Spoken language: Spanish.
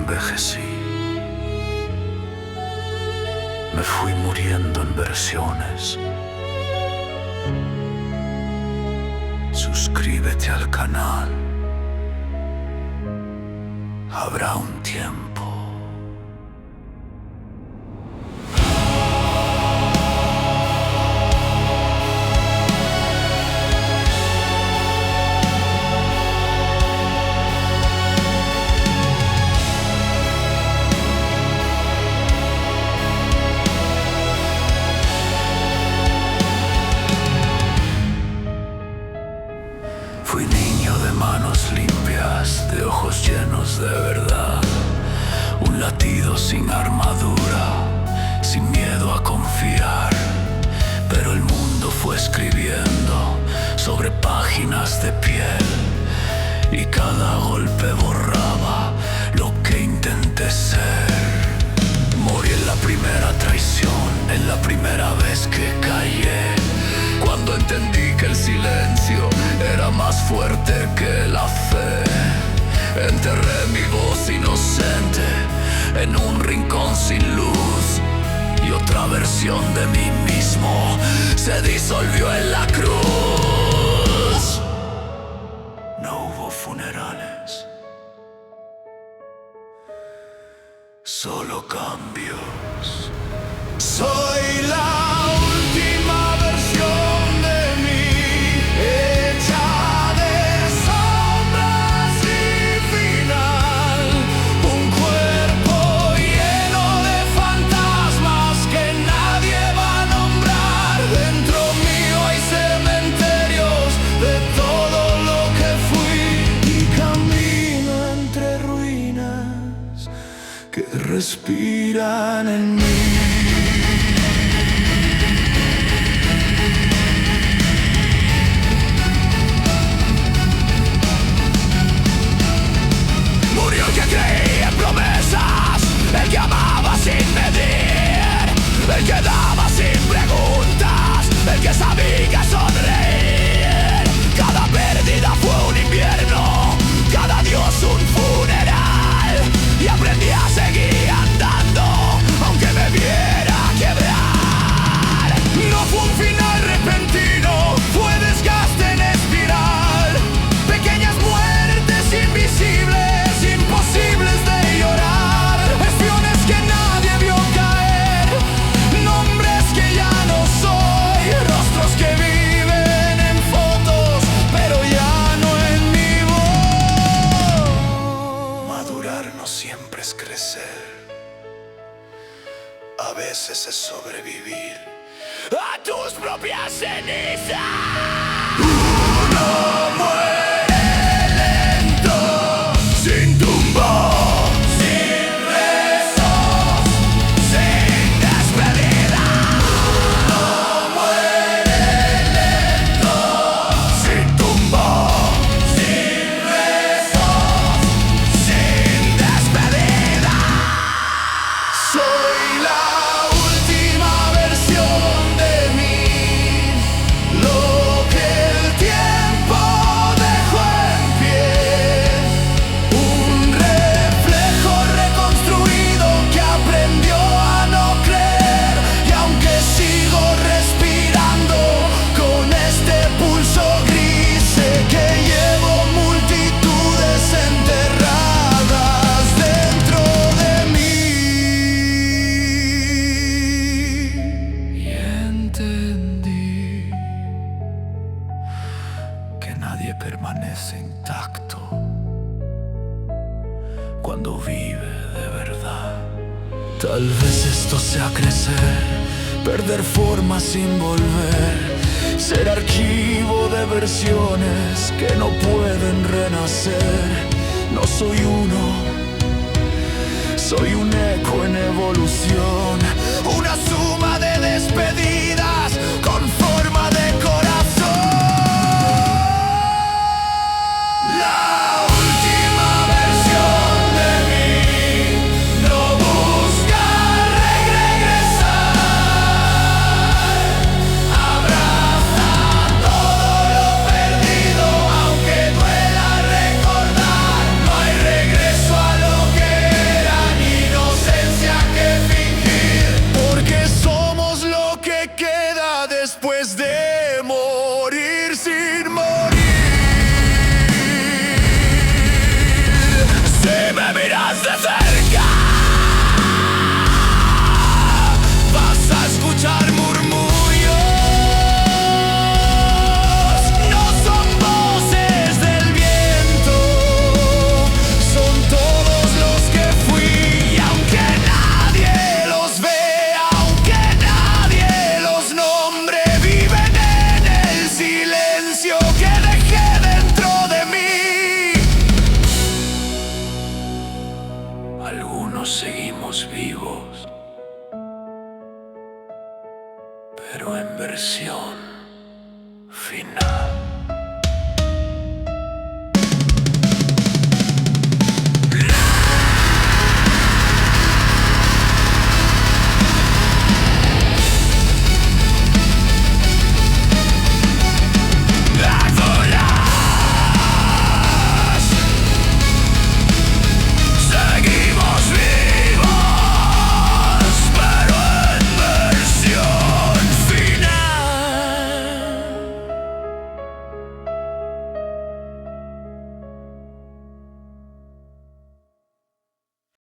envejecí. Me fui muriendo en versiones. Suscríbete al canal. Habrá un tiempo. Fui niño de manos limpias, de ojos llenos de verdad, un latido sin armadura, sin miedo a confiar. Pero el mundo fue escribiendo sobre páginas de piel, y cada golpe borraba lo que intenté ser. Morí en la primera traición, en la primera vez que callé, cuando entendí que el silencio era más fuerte que la fe. Enterré mi voz inocente en un rincón sin luz, y otra versión de mí mismo se disolvió en la cruz. No hubo funerales, solo cambios. Soy la última versión de mí, hecha de sombras sin final. Un cuerpo lleno de fantasmas que nadie va a nombrar. Dentro mío hay cementerios de todo lo que fui, y camino entre ruinas que respiran en mí. El que amaba sin medir, el que daba sin preguntas, el que sabía sonreír. Cada pérdida fue un invierno, cada dios un funeral, y aprendí a seguir andando, aunque me viera quebrar. No fue un final repentino, fue desgaste en espiral. Pequeñas muertes invisibles, imposibles de llorar. Siempre es crecer, a veces es sobrevivir a tus propias cenizas. Uno muere lento, sin tumba, sin rezos, sin despedida. Uno muere lento, sin tumba, sin rezos, sin despedida. Soy la última versión de mí, lo que el tiempo dejó en pie. Un reflejo reconstruido que aprendió a no creer, y aunque sigo respirando con este pulso gris, sé que llevo multitudes enterradas dentro de mí. Y entendí que nadie permanece intacto cuando vive de verdad. Tal vez esto sea crecer, perder forma sin volver, ser archivo de versiones que no pueden renacer. No soy uno, soy un eco en evolución, una suma de despedidas con forma de corazón. La última versión de mí no busca regresar, abraza todo lo perdido, aunque duela recordar. No hay regreso a Algunos seguimos vivos, pero en versión final.